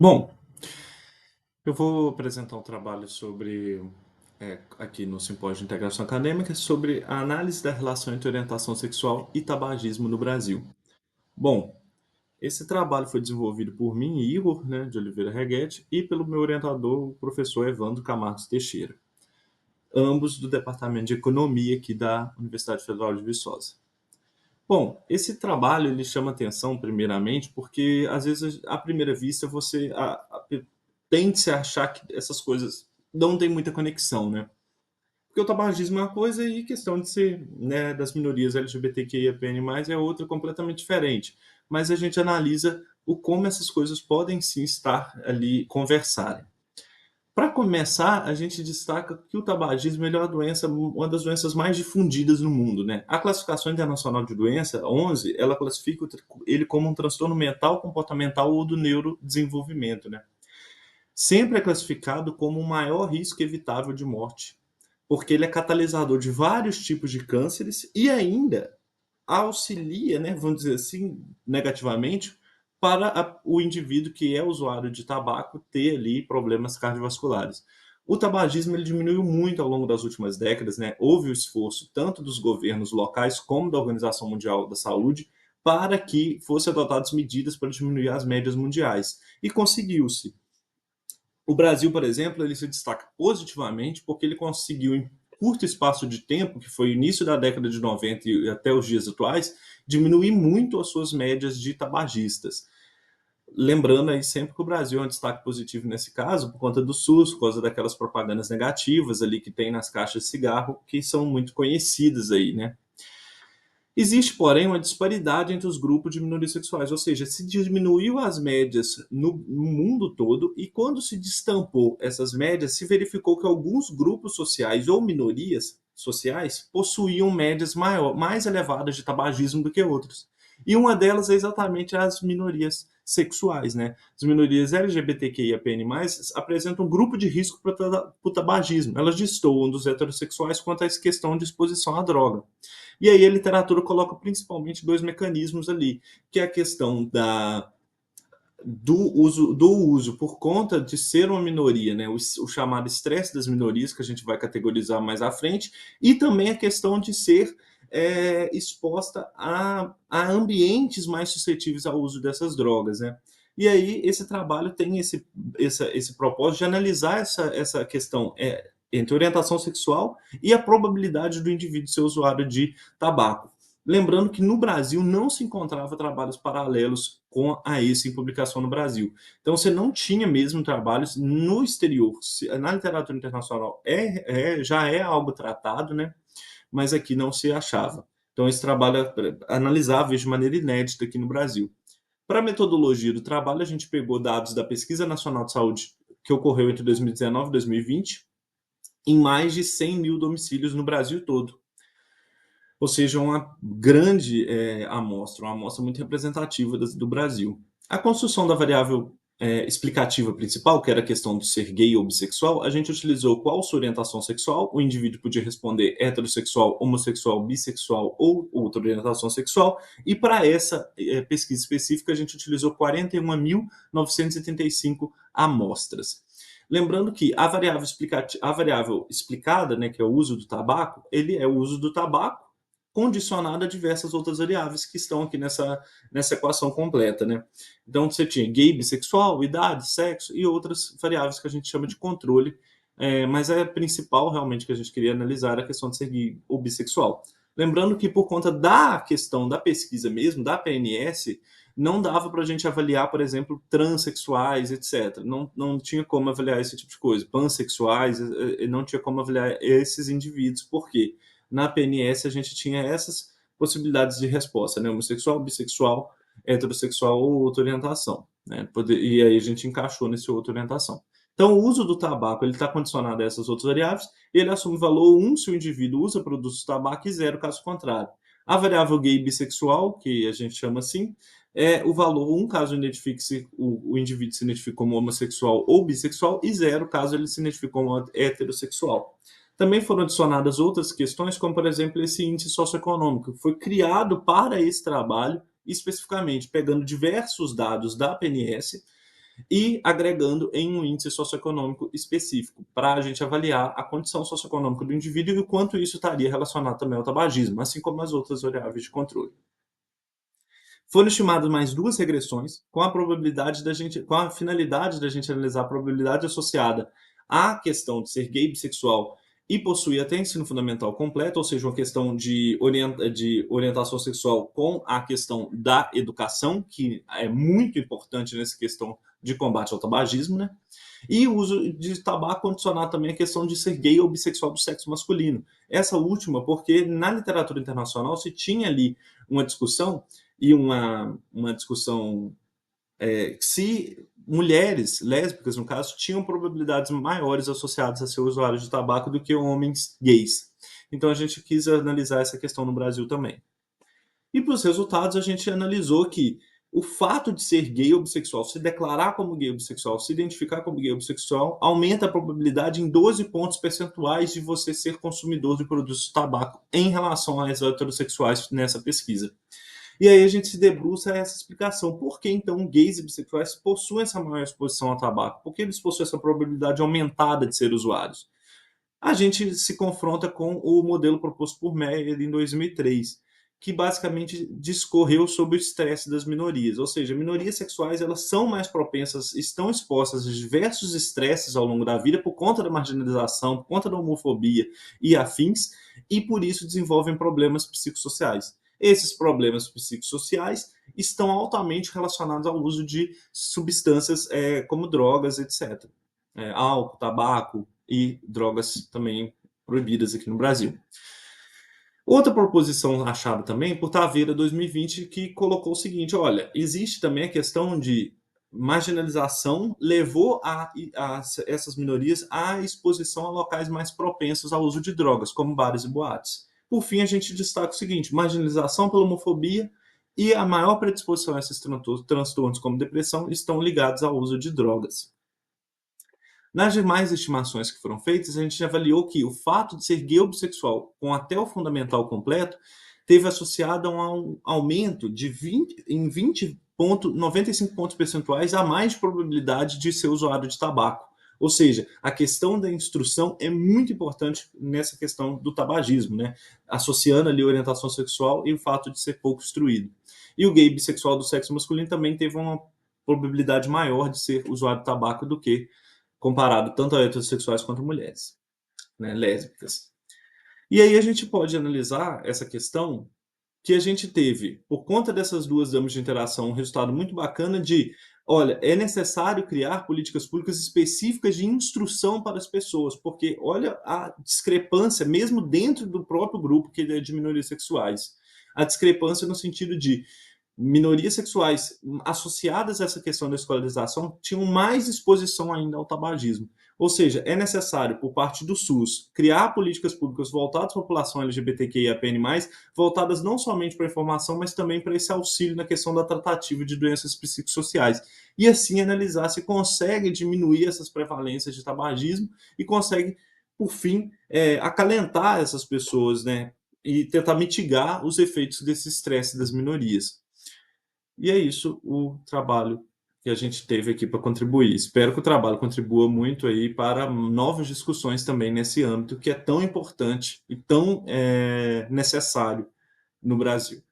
Bom, eu vou apresentar um trabalho sobre, aqui no Simpósio de Integração Acadêmica, sobre a análise da relação entre orientação sexual e tabagismo no Brasil. Bom, esse trabalho foi desenvolvido por mim, Igor, né, de Oliveira Reguete, e pelo meu orientador, o professor Evandro Camargo Teixeira, ambos do Departamento de Economia aqui da Universidade Federal de Viçosa. Bom, esse trabalho ele chama atenção primeiramente porque às vezes à primeira vista você tende-se a achar que essas coisas não têm muita conexão, né? Porque o tabagismo é uma coisa e questão de ser, né, das minorias LGBTQIAPN+, é outra completamente diferente. Mas a gente analisa o como essas coisas podem sim estar ali conversarem. Para começar, a gente destaca que o tabagismo ele é uma das doenças mais difundidas no mundo, né? A classificação internacional de doença, 11, ela classifica ele como um transtorno mental, comportamental ou do neurodesenvolvimento, né? Sempre é classificado como o maior risco evitável de morte, porque ele é catalisador de vários tipos de cânceres e ainda auxilia, né, vamos dizer assim, negativamente, para o indivíduo que é usuário de tabaco ter ali problemas cardiovasculares. O tabagismo ele diminuiu muito ao longo das últimas décadas, né? Houve o esforço tanto dos governos locais como da Organização Mundial da Saúde para que fossem adotadas medidas para diminuir as médias mundiais. E conseguiu-se. O Brasil, por exemplo, ele se destaca positivamente porque ele conseguiu, em curto espaço de tempo, que foi o início da década de 90 e até os dias atuais, diminuir muito as suas médias de tabagistas. Lembrando aí sempre que o Brasil é um destaque positivo nesse caso, por conta do SUS, por causa daquelas propagandas negativas ali que tem nas caixas de cigarro, que são muito conhecidas aí, né? Existe, porém, uma disparidade entre os grupos de minorias sexuais, ou seja, se diminuiu as médias no mundo todo e quando se destampou essas médias, se verificou que alguns grupos sociais ou minorias sociais possuíam médias mais elevadas de tabagismo do que outros. E uma delas é exatamente as minorias sexuais, né? As minorias LGBTQIAPN+, apresentam um grupo de risco para o tabagismo. Elas destoam dos heterossexuais quanto à questão de exposição à droga. E aí a literatura coloca principalmente dois mecanismos ali, que é a questão do uso por conta de ser uma minoria, né? O chamado estresse das minorias, que a gente vai categorizar mais à frente, e também a questão de ser exposta a ambientes mais suscetíveis ao uso dessas drogas, né? E aí esse trabalho tem esse propósito de analisar essa questão entre orientação sexual e a probabilidade do indivíduo ser usuário de tabaco. Lembrando que no Brasil não se encontrava trabalhos paralelos com a esse em publicação no Brasil. Então você não tinha mesmo trabalhos no exterior. Na literatura internacional já é algo tratado, né? Mas aqui não se achava. Então esse trabalho é analisável de maneira inédita aqui no Brasil. Para a metodologia do trabalho, a gente pegou dados da Pesquisa Nacional de Saúde que ocorreu entre 2019 e 2020 em mais de 100 mil domicílios no Brasil todo. Ou seja, uma grande amostra, uma amostra muito representativa do Brasil. A construção da variável explicativa principal, que era a questão de ser gay ou bissexual, a gente utilizou qual sua orientação sexual, o indivíduo podia responder heterossexual, homossexual, bissexual ou outra orientação sexual, e para essa pesquisa específica a gente utilizou 41.975 amostras. Lembrando que a variável explicada, né, que é o uso do tabaco, ele é o uso do tabaco condicionado a diversas outras variáveis que estão aqui nessa equação completa, né? Então você tinha gay, bissexual, idade, sexo e outras variáveis que a gente chama de controle, mas a principal realmente que a gente queria analisar era a questão de ser gay ou bissexual. Lembrando que por conta da questão da pesquisa mesmo, da PNS, não dava para a gente avaliar, por exemplo, transexuais, etc. Não tinha como avaliar esse tipo de coisa. Pansexuais, não tinha como avaliar esses indivíduos. Por quê? Na PNS a gente tinha essas possibilidades de resposta, né? Homossexual, bissexual, heterossexual ou outra orientação, né? E aí a gente encaixou nesse outra orientação. Então, o uso do tabaco ele está condicionado a essas outras variáveis. Ele assume valor 1 se o indivíduo usa produtos de tabaco e 0 caso contrário. A variável gay bissexual, que a gente chama assim, é o valor 1 caso o indivíduo se identifique como homossexual ou bissexual e 0 caso ele se identifique como heterossexual. Também foram adicionadas outras questões, como, por exemplo, esse índice socioeconômico, que foi criado para esse trabalho, especificamente pegando diversos dados da PNS e agregando em um índice socioeconômico específico, para a gente avaliar a condição socioeconômica do indivíduo e o quanto isso estaria relacionado também ao tabagismo, assim como as outras variáveis de controle. Foram estimadas mais duas regressões com a probabilidade da gente, com a finalidade da gente analisar a probabilidade associada à questão de ser gay, bissexual e possuir até ensino fundamental completo, ou seja, uma questão de orientação sexual com a questão da educação, que é muito importante nessa questão de combate ao tabagismo, né? E o uso de tabaco condicionar também a questão de ser gay ou bissexual do sexo masculino. Essa última, porque na literatura internacional se tinha ali uma discussão e uma discussão se mulheres lésbicas, no caso, tinham probabilidades maiores associadas a ser usuários de tabaco do que homens gays. Então a gente quis analisar essa questão no Brasil também. E para os resultados, a gente analisou que o fato de ser gay ou bissexual, se declarar como gay ou bissexual, se identificar como gay ou bissexual, aumenta a probabilidade em 12 pontos percentuais de você ser consumidor de produtos de tabaco em relação às heterossexuais nessa pesquisa. E aí a gente se debruça essa explicação. Por que então gays e bissexuais possuem essa maior exposição ao tabaco? Por que eles possuem essa probabilidade aumentada de ser usuários? A gente se confronta com o modelo proposto por Meyer em 2003, que basicamente discorreu sobre o estresse das minorias, ou seja, minorias sexuais elas são mais propensas, estão expostas a diversos estresses ao longo da vida por conta da marginalização, por conta da homofobia e afins, e por isso desenvolvem problemas psicossociais. Esses problemas psicossociais estão altamente relacionados ao uso de substâncias como drogas, etc. Álcool, tabaco, e drogas também proibidas aqui no Brasil. Outra proposição achada também por Taveira 2020 que colocou o seguinte: olha, existe também a questão de marginalização levou essas minorias à exposição a locais mais propensos ao uso de drogas, como bares e boates. Por fim, a gente destaca o seguinte: marginalização pela homofobia e a maior predisposição a esses transtornos como depressão estão ligados ao uso de drogas. Nas demais estimações que foram feitas, a gente avaliou que o fato de ser gay ou bissexual com até o fundamental completo teve associado a um aumento de 20,95 pontos percentuais a mais de probabilidade de ser usuário de tabaco. Ou seja, a questão da instrução é muito importante nessa questão do tabagismo, né? Associando ali a orientação sexual e o fato de ser pouco instruído. E o gay bissexual do sexo masculino também teve uma probabilidade maior de ser usuário de tabaco do que comparado tanto a heterossexuais quanto a mulheres, né, lésbicas. E aí a gente pode analisar essa questão que a gente teve, por conta dessas duas damas de interação, um resultado muito bacana de, olha, é necessário criar políticas públicas específicas de instrução para as pessoas, porque olha a discrepância, mesmo dentro do próprio grupo que é de minorias sexuais, a discrepância no sentido de minorias sexuais associadas a essa questão da escolarização tinham mais exposição ainda ao tabagismo. Ou seja, é necessário, por parte do SUS, criar políticas públicas voltadas à população LGBTQIAPN+, voltadas não somente para a informação, mas também para esse auxílio na questão da tratativa de doenças psicossociais. E assim analisar se consegue diminuir essas prevalências de tabagismo e consegue, por fim, acalentar essas pessoas, né? E tentar mitigar os efeitos desse estresse das minorias. E é isso o trabalho que a gente teve aqui para contribuir. Espero que o trabalho contribua muito aí para novas discussões também nesse âmbito que é tão importante e tão necessário no Brasil.